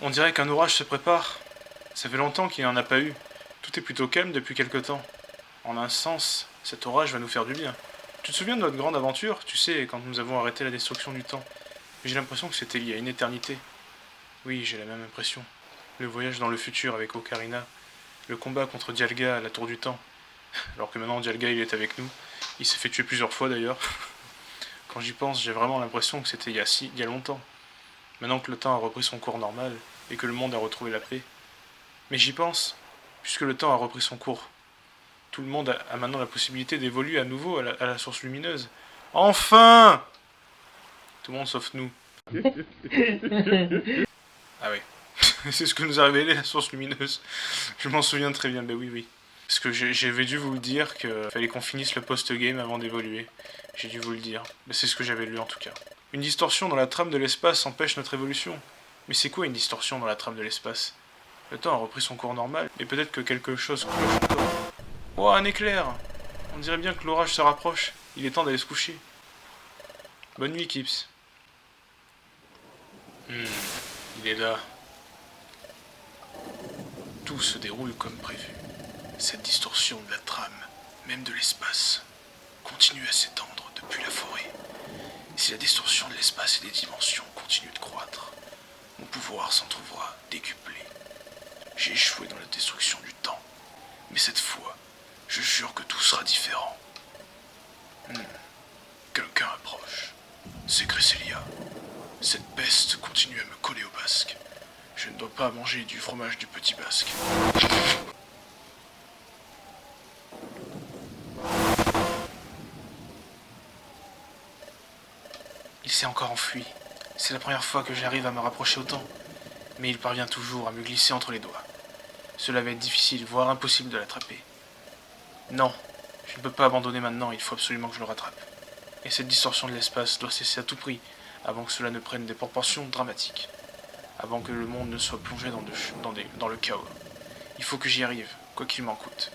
On dirait qu'un orage se prépare. Ça fait longtemps qu'il n'y en a pas eu. Tout est plutôt calme depuis quelque temps. En un sens, cet orage va nous faire du bien. Tu te souviens de notre grande aventure, tu sais, quand nous avons arrêté la destruction du temps? J'ai l'impression que c'était il y a une éternité. Oui, j'ai la même impression. Le voyage dans le futur avec Ocarina, le combat contre Dialga à la Tour du Temps, alors que maintenant Dialga il est avec nous. Il s'est fait tuer plusieurs fois d'ailleurs. Quand j'y pense, j'ai vraiment l'impression que c'était il y a longtemps. Maintenant que le temps a repris son cours normal et que le monde a retrouvé la paix. Mais j'y pense, puisque le temps a repris son cours. Tout le monde a maintenant la possibilité d'évoluer à nouveau à la source lumineuse. Enfin! Tout le monde sauf nous. Ah oui. C'est ce que nous a révélé la source lumineuse. Je m'en souviens très bien, ben oui. Parce que j'avais dû vous le dire qu'il fallait qu'on finisse le post-game avant d'évoluer. J'ai dû vous le dire. Ben c'est ce que j'avais lu en tout cas. Une distorsion dans la trame de l'espace empêche notre évolution. Mais c'est quoi une distorsion dans la trame de l'espace? Le temps a repris son cours normal, et peut-être que quelque chose cloche encore. Oh, un éclair! On dirait bien que l'orage se rapproche. Il est temps d'aller se coucher. Bonne nuit, Kips. Il est là. Tout se déroule comme prévu. Cette distorsion de la trame, même de l'espace, continue à s'étendre depuis la forêt. Si la distorsion de l'espace et des dimensions continue de croître, mon pouvoir s'en trouvera décuplé. J'ai échoué dans la destruction du temps, mais cette fois, je jure que tout sera différent. Quelqu'un approche. C'est Cresselia. Cette peste continue à me coller au basque. Je ne dois pas manger du fromage du petit basque. Il s'est encore enfui. C'est la première fois que j'arrive à me rapprocher autant. Mais il parvient toujours à me glisser entre les doigts. Cela va être difficile, voire impossible de l'attraper. Non, je ne peux pas abandonner maintenant, il faut absolument que je le rattrape. Et cette distorsion de l'espace doit cesser à tout prix, avant que cela ne prenne des proportions dramatiques. Avant que le monde ne soit plongé dans le chaos. Il faut que j'y arrive, quoi qu'il m'en coûte.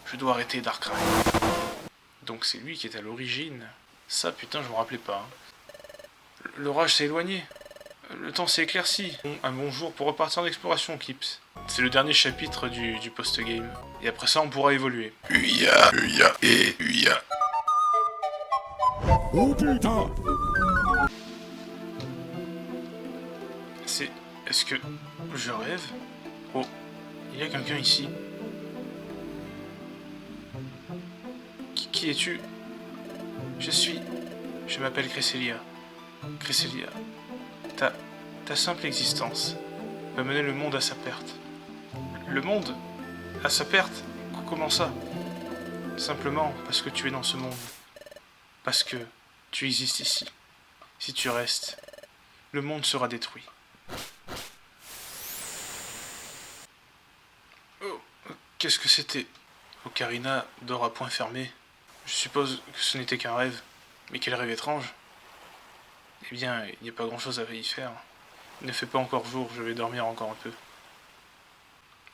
Je dois arrêter Darkrai. Donc c'est lui qui est à l'origine. Ça, putain, je me rappelais pas. L'orage s'est éloigné. Le temps s'est éclairci. Un bon jour pour repartir en exploration, Kips. C'est le dernier chapitre du post-game. Et après ça, on pourra évoluer. Uya, et Uya. Oh putain! Est-ce que je rêve? Oh, il y a quelqu'un ici. Qui es-tu? Je m'appelle Cresselia. Cresselia, ta simple existence va mener le monde à sa perte. Le monde? À sa perte? Comment ça? Simplement parce que tu es dans ce monde. Parce que tu existes ici. Si tu restes, le monde sera détruit. Oh, qu'est-ce que c'était? Ocarina dort à point fermé. Je suppose que ce n'était qu'un rêve. Mais quel rêve étrange. Eh bien, il n'y a pas grand-chose à y faire. Il ne fait pas encore jour, je vais dormir encore un peu.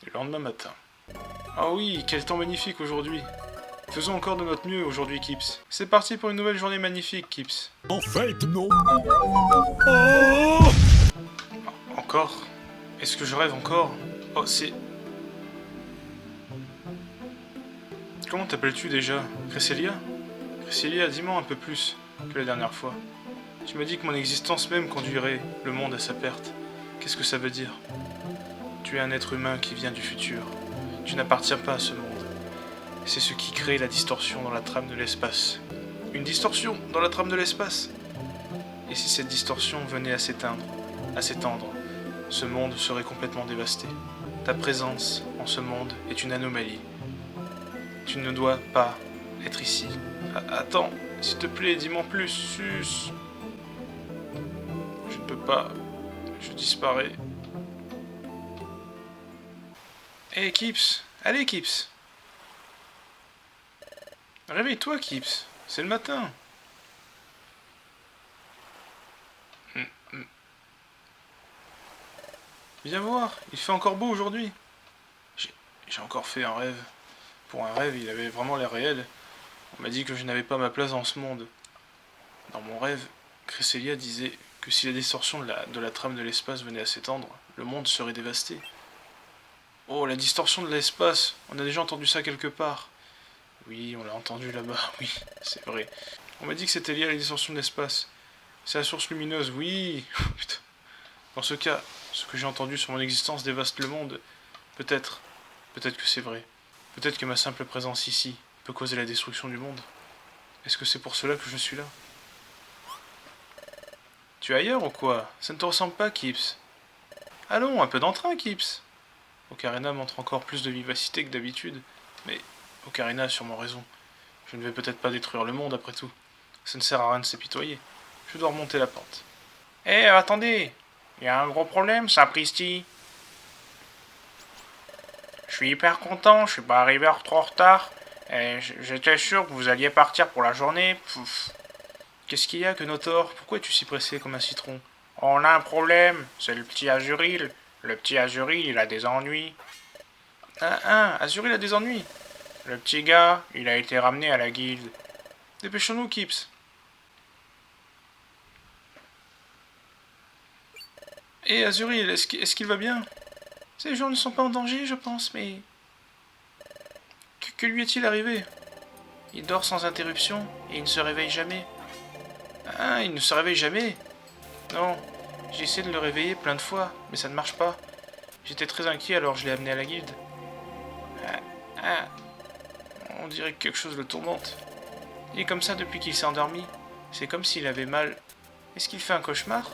Le lendemain matin. Ah oui, quel temps magnifique aujourd'hui. Faisons encore de notre mieux aujourd'hui, Kips. C'est parti pour une nouvelle journée magnifique, Kips. En fait, non! Encore? Est-ce que je rêve encore? Oh, c'est... Comment t'appelles-tu déjà? Cresselia? Cresselia, dis-moi un peu plus que la dernière fois. Tu m'as dit que mon existence même conduirait le monde à sa perte. Qu'est-ce que ça veut dire? Tu es un être humain qui vient du futur. Tu n'appartiens pas à ce monde. C'est ce qui crée la distorsion dans la trame de l'espace. Une distorsion dans la trame de l'espace? Et si cette distorsion venait à s'étendre, ce monde serait complètement dévasté. Ta présence en ce monde est une anomalie. Tu ne dois pas être ici. Attends, s'il te plaît, dis-moi plus, sus. Je ne peux pas. Je disparais. Hé, Kips! Allez, Kips! Réveille-toi, Kips! C'est le matin! Viens voir, il fait encore beau aujourd'hui. J'ai encore fait un rêve. Pour un rêve, il avait vraiment l'air réel. On m'a dit que je n'avais pas ma place dans ce monde. Dans mon rêve, Cresselia disait que si la distorsion de la trame de l'espace venait à s'étendre, le monde serait dévasté. Oh, la distorsion de l'espace, on a déjà entendu ça quelque part. Oui, on l'a entendu là-bas, oui, c'est vrai. On m'a dit que c'était lié à la distorsion de l'espace. C'est la source lumineuse, oui. Putain. Dans ce cas, ce que j'ai entendu sur mon existence dévaste le monde. Peut-être. Peut-être que c'est vrai. Peut-être que ma simple présence ici peut causer la destruction du monde. Est-ce que c'est pour cela que je suis là? Tu es ailleurs ou quoi? Ça ne te ressemble pas, Kips. Allons, un peu d'entrain, Kips. Ocarina montre encore plus de vivacité que d'habitude, mais Ocarina a sûrement raison. Je ne vais peut-être pas détruire le monde après tout. Ça ne sert à rien de s'épitoyer. Je dois remonter la pente. Eh, attendez! Il y a un gros problème, sapristi. Je suis hyper content, je suis pas arrivé trop en retard. J'étais sûr que vous alliez partir pour la journée. Pouf. Qu'est-ce qu'il y a, Kenotor? Pourquoi es-tu si pressé comme un citron? On a un problème, c'est le petit Azuril. Le petit Azuril, il a des ennuis. Azuril a des ennuis. Le petit gars, il a été ramené à la guilde. Dépêchons-nous, Kips. Et Azuril, est-ce qu'il va bien? Ces gens ne sont pas en danger, je pense, mais... Que lui est-il arrivé? Il dort sans interruption, et il ne se réveille jamais. Ah, il ne se réveille jamais? Non, j'ai essayé de le réveiller plein de fois, mais ça ne marche pas. J'étais très inquiet, alors je l'ai amené à la guilde. On dirait que quelque chose le tourmente. Il est comme ça depuis qu'il s'est endormi. C'est comme s'il avait mal. Est-ce qu'il fait un cauchemar?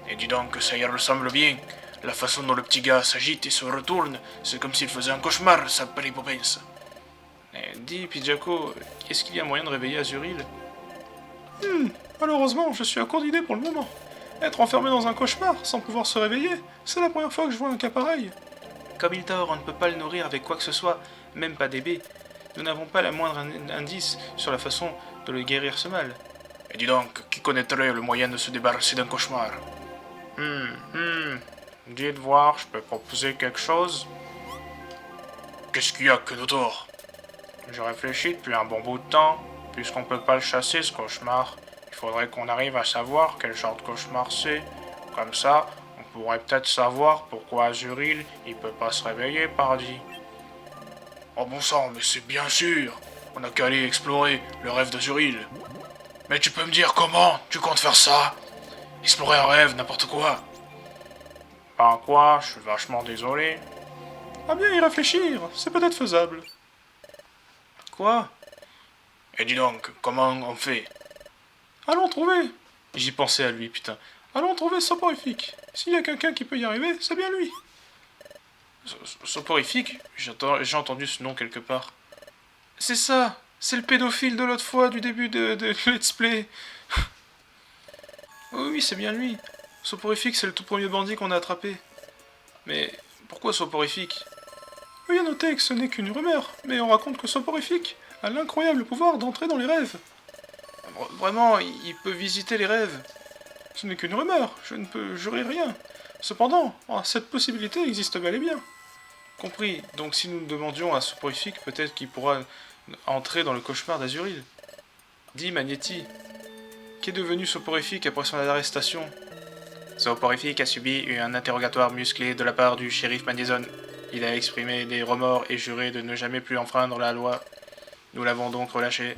Et dis donc que ça y ressemble bien. La façon dont le petit gars s'agite et se retourne, c'est comme s'il faisait un cauchemar, sa péripopence. Dis, Pidjako, est-ce qu'il y a moyen de réveiller Azuril? Malheureusement, je suis à court d'idées pour le moment. Être enfermé dans un cauchemar, sans pouvoir se réveiller, c'est la première fois que je vois un cas pareil. Comme il dort, on ne peut pas le nourrir avec quoi que ce soit, même pas des baies. Nous n'avons pas la moindre indice sur la façon de le guérir ce mal. Et dis donc, qui connaîtrait le moyen de se débarrasser d'un cauchemar? Dites voir, je peux proposer quelque chose? Qu'est-ce qu'il y a, Kenotor? Je réfléchis depuis un bon bout de temps. Puisqu'on peut pas le chasser, ce cauchemar, il faudrait qu'on arrive à savoir quel genre de cauchemar c'est. Comme ça, on pourrait peut-être savoir pourquoi Azuril, il peut pas se réveiller, pardi. Oh bon sang, mais c'est bien sûr. On a qu'à aller explorer le rêve d'Azuril. Mais tu peux me dire comment tu comptes faire ça? Explorer un rêve, n'importe quoi. Ben quoi, je suis vachement désolé. À bien y réfléchir, c'est peut-être faisable. Quoi? Et dis donc, comment on fait? Allons trouver. J'y pensais à lui, putain. Allons trouver Soporifique. S'il y a quelqu'un qui peut y arriver, c'est bien lui. Soporifique? J'ai entendu ce nom quelque part. C'est ça. C'est le pédophile de l'autre fois, du début de Let's Play. Oui, c'est bien lui. Soporifique, c'est le tout premier bandit qu'on a attrapé. Mais pourquoi Soporifique? Oui, à noter que ce n'est qu'une rumeur, mais on raconte que Soporifique a l'incroyable pouvoir d'entrer dans les rêves. Vraiment, il peut visiter les rêves. Ce n'est qu'une rumeur, je ne peux jurer rien. Cependant, cette possibilité existe bel et bien. Compris, donc si nous demandions à Soporifique, peut-être qu'il pourra entrer dans le cauchemar d'Azuril. Dis, Magnetti, qu'est devenu Soporifique après son arrestation? Soporifique a subi un interrogatoire musclé de la part du shérif Madison. Il a exprimé des remords et juré de ne jamais plus enfreindre la loi. Nous l'avons donc relâché.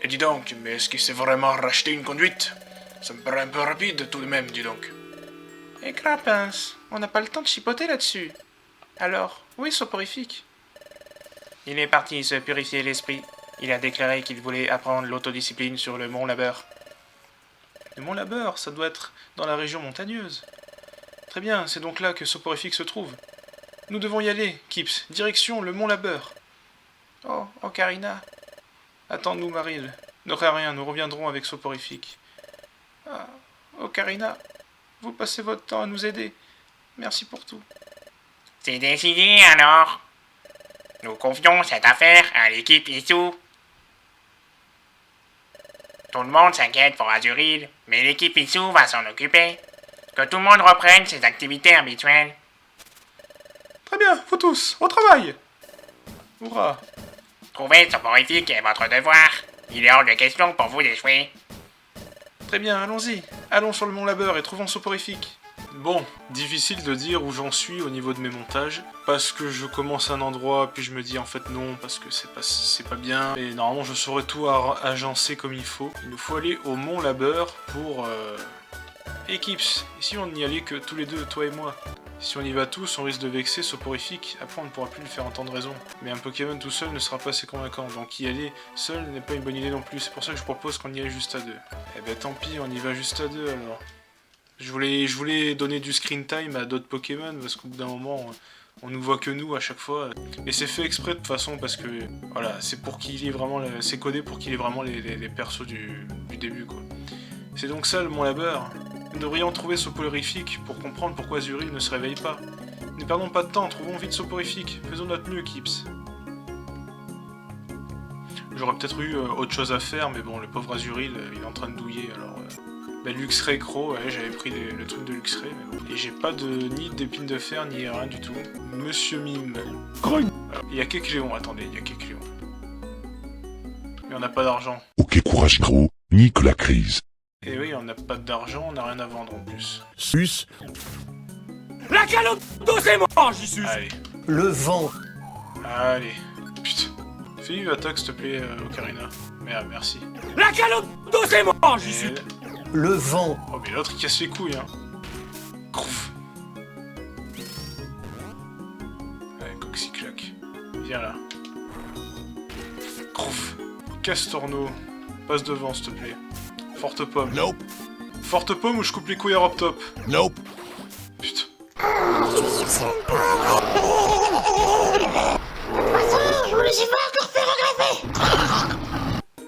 Et dis donc, mais est-ce qu'il s'est vraiment racheté une conduite? Ça me paraît un peu rapide tout de même, dis donc. Et Crapince, on n'a pas le temps de chipoter là-dessus. Alors, où est Soporifique? Il est parti se purifier l'esprit. Il a déclaré qu'il voulait apprendre l'autodiscipline sur le mont Labeur. Le mont Labeur, ça doit être dans la région montagneuse. Très bien, c'est donc là que Soporifique se trouve. Nous devons y aller, Kips. Direction le mont Labeur. Oh, Ocarina. Attends-nous, Maril. Ne crains rien, nous reviendrons avec Soporifique. Ah, Ocarina, vous passez votre temps à nous aider. Merci pour tout. C'est décidé alors. Nous confions cette affaire à l'équipe Issou. Tout le monde s'inquiète pour Azuril, mais l'équipe Issou va s'en occuper. Que tout le monde reprenne ses activités habituelles. Très bien, vous tous, au travail. Hurrah. Trouver Soporifique est votre devoir. Il est hors de question pour vous d'échouer. Très bien, allons-y. Allons sur le mont Labeur et trouvons Soporifique. Bon, difficile de dire où j'en suis au niveau de mes montages, parce que je commence un endroit, puis je me dis en fait non, parce que c'est pas bien, et normalement je saurais tout agencer comme il faut. Il nous faut aller au Mont Labeur pour Equips. Ici on n'y allait que tous les deux, toi et moi. Si on y va tous, on risque de vexer Soporifique, après on ne pourra plus lui faire entendre raison. Mais un Pokémon tout seul ne sera pas assez convaincant, donc y aller seul n'est pas une bonne idée non plus, c'est pour ça que je propose qu'on y aille juste à deux. Eh ben tant pis, on y va juste à deux alors. Je voulais donner du screen time à d'autres Pokémon, parce qu'au bout d'un moment, on nous voit que nous à chaque fois. Et c'est fait exprès de toute façon, parce que voilà, c'est pour qu'il ait vraiment, c'est codé pour qu'il ait vraiment les persos du début quoi. C'est donc ça le Mont Labeur. Nous devrions trouver Soporifique pour comprendre pourquoi Azurill ne se réveille pas. Ne perdons pas de temps, trouvons vite Soporifique. Faisons notre mieux, Kips. J'aurais peut-être eu autre chose à faire, mais bon, le pauvre Azurill, il est en train de douiller, alors... Bah, Luxray Crow, ouais, j'avais pris le truc de Luxray, mais bon. Et j'ai pas ni d'épines de fer, ni rien du tout. Monsieur Mime. Il y a Kecléon, attendez, il y a Kecléon. Mais on n'a pas d'argent. Ok, courage gros, nique la crise. Et oui, on n'a pas d'argent, on n'a rien à vendre en plus. Sus. La calotte c'est mort, j'y suis. Allez. Le vent. Allez. Putain. Fais une attaque, s'il te plaît, Ocarina. Merde, merci. La calotte c'est mort, j'y suis. Le vent. Oh, mais l'autre, il casse les couilles, hein. Crouf. Allez, Coxyclac. Viens là. Crouf. Castorno. Passe devant, s'il te plaît. Forte pomme. Nope. Forte pomme ou je coupe les couilles à Rob Top. Nope. Putain.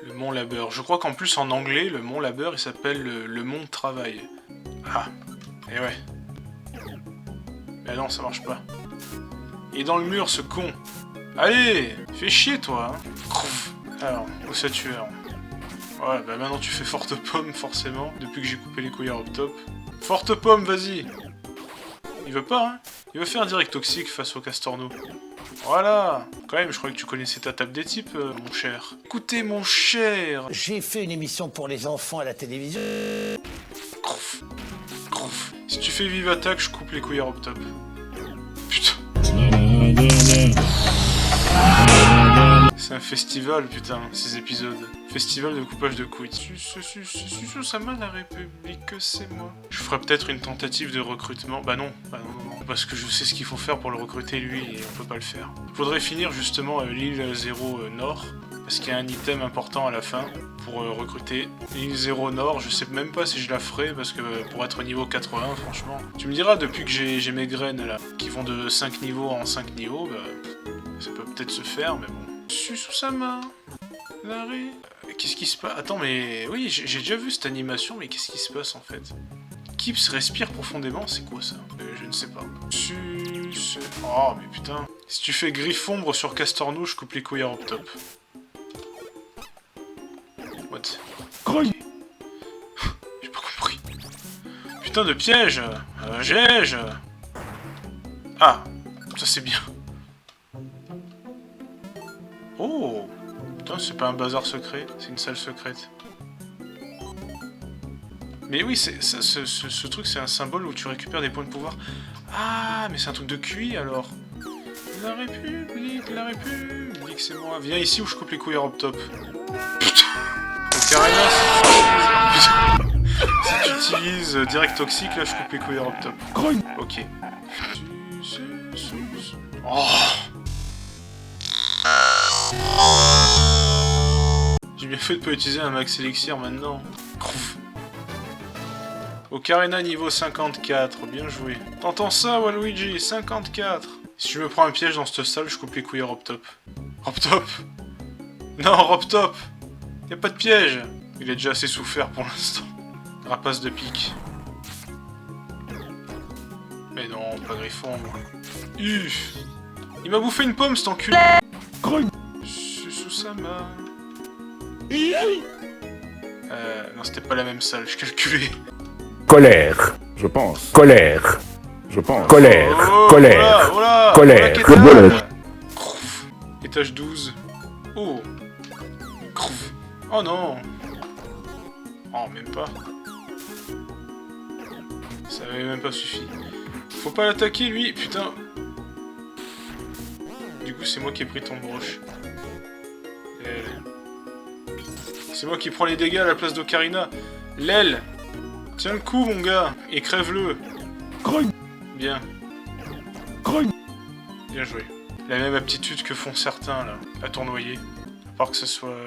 Le Mont Labeur. Je crois qu'en plus en anglais, le Mont Labeur, il s'appelle le Mont Travail. Ah. Et ouais. Mais non, ça marche pas. Il est dans le mur, ce con. Allez, fais chier, toi. Hein. Crouf. Alors, où ça tueur? Ouais, bah maintenant tu fais Forte Pomme, forcément, depuis que j'ai coupé les couilles à Rob Top. Forte Pomme, vas-y. Il veut pas, hein. Il veut faire un direct toxique face au Castorno. Voilà. Quand même, je croyais que tu connaissais ta table des types, mon cher. Écoutez, mon cher. J'ai fait une émission pour les enfants à la télévision. Crouf. Crouf. Si tu fais vive attaque, je coupe les couilles à Rob Top. Putain. C'est un festival, putain, ces épisodes. Festival de coupage de couilles. Ça m'a la République, c'est moi. Je ferai peut-être une tentative de recrutement. Bah non, parce que je sais ce qu'il faut faire pour le recruter lui et on peut pas le faire. Faudrait finir justement l'île 0 Nord, parce qu'il y a un item important à la fin pour recruter. L'île 0 Nord, je sais même pas si je la ferai, parce que pour être niveau 80, franchement. Tu me diras, depuis que j'ai mes graines là, qui vont de 5 niveaux en 5 niveaux, bah ça peut peut-être se faire, mais bon. Susama, Larry. Qu'est-ce qui se passe? Attends, mais oui, j'ai déjà vu cette animation, mais qu'est-ce qui se passe en fait? Kips respire profondément, c'est quoi ça? Je ne sais pas. Oh, mais putain. Si tu fais Griffombre sur Castorno, je coupe les couilles à Rob Top. What? Okay. J'ai pas compris. Putain de piège! Gège! Ah, ça c'est bien. Oh! Putain, c'est pas un bazar secret, c'est une salle secrète. Mais oui, ce truc, c'est un symbole où tu récupères des points de pouvoir. Ah, mais c'est un truc de QI, alors. La République, c'est moi. Viens ici où je coupe les couilles à Rob Top. Putain! Ocarina, si tu utilises direct toxique, là, je coupe les couilles à Rob Top. Ok. Oh! J'ai bien fait de pas utiliser un max élixir maintenant. Crouf. Ocarina niveau 54, bien joué. T'entends ça, Waluigi? 54. Si je me prends un piège dans cette salle, je coupe les couilles à Rob Top. Rob Top? Non, Rob Top! Y'a pas de piège! Il a déjà assez souffert pour l'instant. Rapace de pique. Mais non, pas Griffon. Uff! Il m'a bouffé une pomme, cet enculé! Susama. Non, c'était pas la même salle, je calculais. Colère, je pense. Colère, je pense. Colère, Oh, colère, voilà, colère. voilà, Crouf. Étage 12. Oh. Crouf. Oh non. Oh, même pas. Ça avait même pas suffi. Faut pas l'attaquer, lui, putain. Du coup, c'est moi qui ai pris ton broche. C'est moi qui prends les dégâts à la place d'Ocarina. L'aile. Tiens le coup, mon gars, et crève-le. Grogne. Bien. Grogne. Bien joué. La même aptitude que font certains, là, à tournoyer. À part que ce soit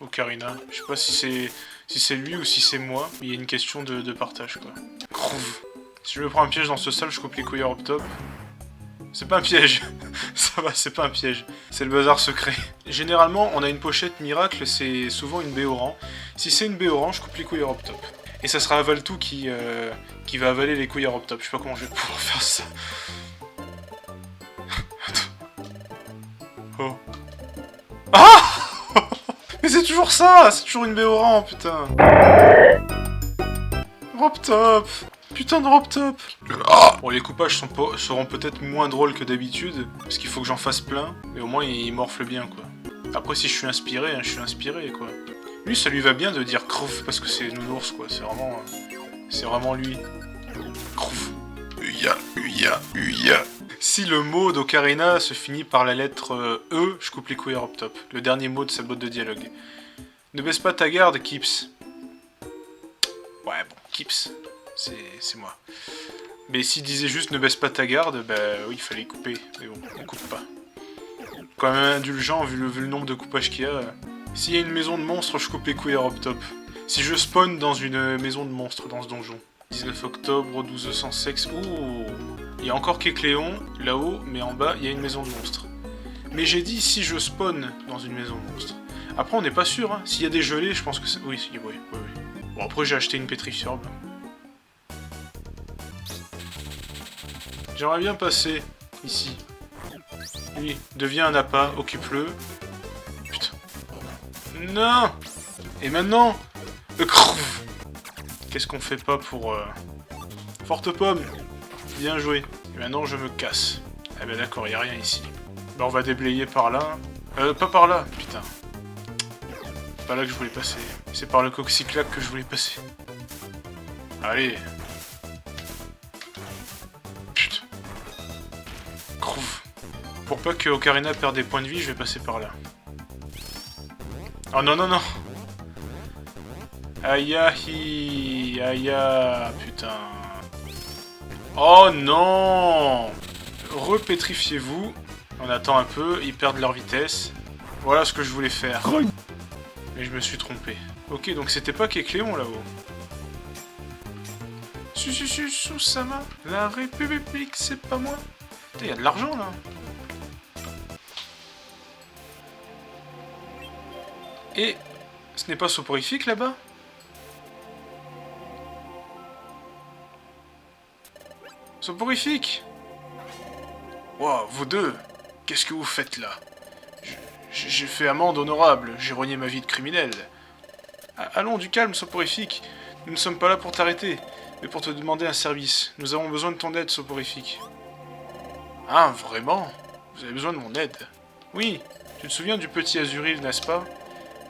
Ocarina. Je sais pas si c'est lui ou si c'est moi, mais il y a une question de partage, quoi. Crouve. Si je me prends un piège dans ce salle, je coupe les couilles up top. C'est pas un piège. Ça va, c'est pas un piège. C'est le bazar secret. Généralement, on a une pochette miracle, c'est souvent une Béoran. Si c'est une Béoran, je coupe les couilles up top. Et ça sera Avaltou qui va avaler les couilles up top. Je sais pas comment je vais pouvoir faire ça. Oh. Ah. Mais c'est toujours ça. C'est toujours une Béoran, putain. Drop top. Putain de drop top. Bon, les coupages seront peut-être moins drôles que d'habitude, parce qu'il faut que j'en fasse plein, mais au moins il morfle bien, quoi. Après, si je suis inspiré, hein, je suis inspiré, quoi. Lui, ça lui va bien de dire crouf, parce que c'est nounours, quoi. C'est vraiment lui. Crouf. Uya, uya, uya. Si le mot d'Ocarina se finit par la lettre E, je coupe les couilles up top. Le dernier mot de sa botte de dialogue. Ne baisse pas ta garde, Kips. Ouais, bon, Kips. C'est moi. Mais s'il disait juste ne baisse pas ta garde, bah oui, il fallait couper. Mais bon, on coupe pas. Quand même indulgent vu le nombre de coupages qu'il y a. S'il y a une maison de monstres, je coupe les couilles up top. Si je spawn dans une maison de monstres dans ce donjon. 19 octobre, 1200 sexe. Ouh. Il y a encore Kecléon, là-haut, mais en bas, il y a une maison de monstres. Mais j'ai dit si je spawn dans une maison de monstres. Après, on n'est pas sûr, hein. S'il y a des gelées, je pense que c'est... Oui, oui. Bon, après, j'ai acheté une pétrifiorbe. J'aimerais bien passer ici. Lui, deviens un appât, occupe-le. Putain. Non. Et maintenant qu'est-ce qu'on fait pas pour... Forte pomme. Bien joué. Et maintenant, je me casse. Ah ben d'accord, y a rien ici. Bah on va déblayer par là. Pas par là, putain. C'est pas là que je voulais passer. C'est par le coxyclac que je voulais passer. Allez. Putain. Crouf. Pour pas que Ocarina perde des points de vie, je vais passer par là. Oh non, non, non. Aïe aïe. Aïe aïe. Putain. Oh non. Repétrifiez-vous. On attend un peu, ils perdent leur vitesse. Voilà ce que je voulais faire. Mais je me suis trompé. Ok, donc c'était pas Kecléon là-haut. Susama, la République, c'est pas moi. Putain, y a de l'argent là. Et ce n'est pas soporifique là-bas? Soporifique. Wow, vous deux, qu'est-ce que vous faites là? J'ai fait amende honorable, j'ai renié ma vie de criminel. Allons, du calme, soporifique. Nous ne sommes pas là pour t'arrêter, mais pour te demander un service. Nous avons besoin de ton aide, soporifique. Ah, vraiment? Vous avez besoin de mon aide? Oui, tu te souviens du petit Azuril, n'est-ce pas?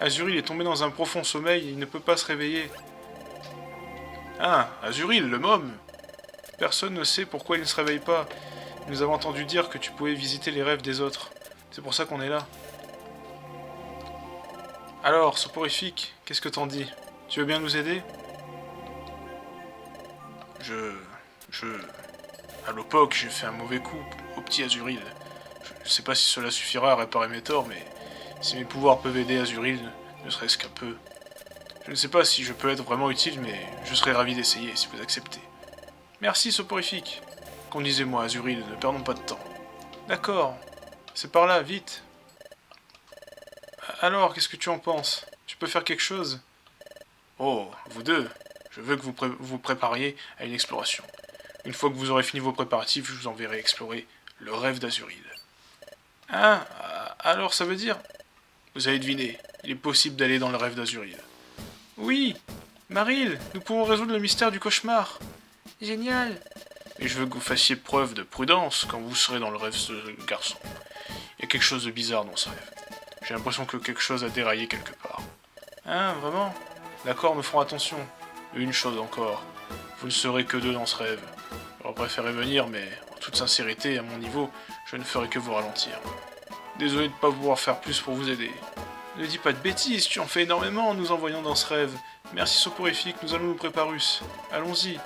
Azuril est tombé dans un profond sommeil et il ne peut pas se réveiller. Ah, Azuril, le môme! Personne ne sait pourquoi il ne se réveille pas. Nous avons entendu dire que tu pouvais visiter les rêves des autres. C'est pour ça qu'on est là. Alors, soporifique, qu'est-ce que t'en dis? Tu veux bien nous aider? À l'époque, j'ai fait un mauvais coup au petit Azuril. Je sais pas si cela suffira à réparer mes torts, mais si mes pouvoirs peuvent aider Azuril, ne serait-ce qu'un peu. Je ne sais pas si je peux être vraiment utile, mais je serais ravi d'essayer si vous acceptez. Merci, soporifique. Conduisez-moi, Azuril, ne perdons pas de temps. D'accord. C'est par là, vite. Alors, qu'est-ce que tu en penses? Tu peux faire quelque chose? Oh, vous deux, je veux que vous prépariez à une exploration. Une fois que vous aurez fini vos préparatifs, je vous enverrai explorer le rêve d'Azuril. Ah, alors ça veut dire? Vous avez deviné, il est possible d'aller dans le rêve d'Azuril. Oui, Maril, nous pouvons résoudre le mystère du cauchemar. Génial. Et je veux que vous fassiez preuve de prudence quand vous serez dans le rêve de ce garçon. Il y a quelque chose de bizarre dans ce rêve. J'ai l'impression que quelque chose a déraillé quelque part. Hein, vraiment? D'accord, nous ferons attention. Une chose encore. Vous ne serez que deux dans ce rêve. J'aurais préféré venir, mais en toute sincérité, à mon niveau, je ne ferai que vous ralentir. Désolé de ne pas pouvoir faire plus pour vous aider. Ne dis pas de bêtises, tu en fais énormément en nous envoyant dans ce rêve. Merci Soporifique, nous allons nous préparer. Allons-y.